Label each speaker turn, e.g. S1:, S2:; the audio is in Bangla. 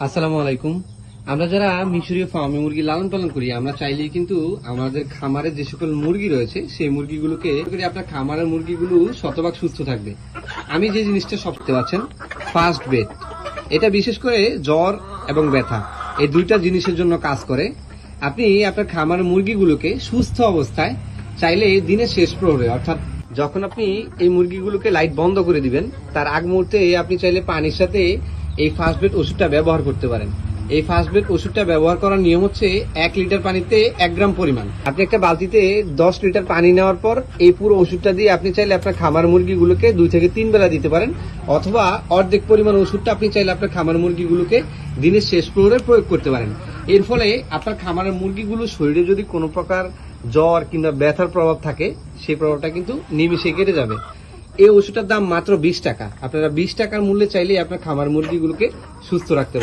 S1: আসসালামু আলাইকুম। আমরা যারা মিশরীয় ফার্মে মুরগি লালন পালন করি, আমরা চাইলেই কিন্তু আমাদের খামারে যে সকল মুরগি রয়েছে সেই মুরগিগুলোকে আপনার খামারের মুরগিগুলো শতভাগ সুস্থ থাকবে। আমি যে জিনিসটা সব দেখতে পাচ্ছেন, ফার্স্ট বেড, এটা বিশেষ করে জ্বর এবং ব্যথা এই দুইটা জিনিসের জন্য কাজ করে। আপনি আপনার খামারের মুরগিগুলোকে সুস্থ অবস্থায় চাইলে দিনের শেষ প্রহরে, অর্থাৎ যখন আপনি এই মুরগিগুলোকে লাইট বন্ধ করে দিবেন তার আগ মুহূর্তে আপনি চাইলে পানির সাথে এই ফার্স্ট বেড ওষুধটা ব্যবহার করতে পারেন। এই ফার্স্ট বেড ওষুধটা ব্যবহার করার নিয়ম হচ্ছে 1 লিটার পানিতে 1 গ্রাম পরিমাণ। আপনি একটা বালতিতে 10 লিটার পানি নেওয়ার পর এই পুরো ওষুধটা দিয়ে আপনি চাইলে আপনার খামার মুরগিগুলোকে 2 থেকে 3 বেলা দিতে পারেন, অথবা অর্ধেক পরিমাণ ওষুধটা আপনি চাইলে আপনার খামার মুরগিগুলোকে দিনের শেষ প্রহরে প্রয়োগ করতে পারেন। এর ফলে আপনার খামারের মুরগিগুলো শরীরে যদি কোনো প্রকার জ্বর কিংবা ব্যথার প্রভাব থাকে সেই প্রভাবটা কিন্তু নিমিষে কেটে যাবে। এই ওষুধটার দাম মাত্র 20 টাকা। আপনারা 20 টাকার মূল্যে চাইলে আপনার খামার মুরগিগুলোকে সুস্থ রাখতে পারেন।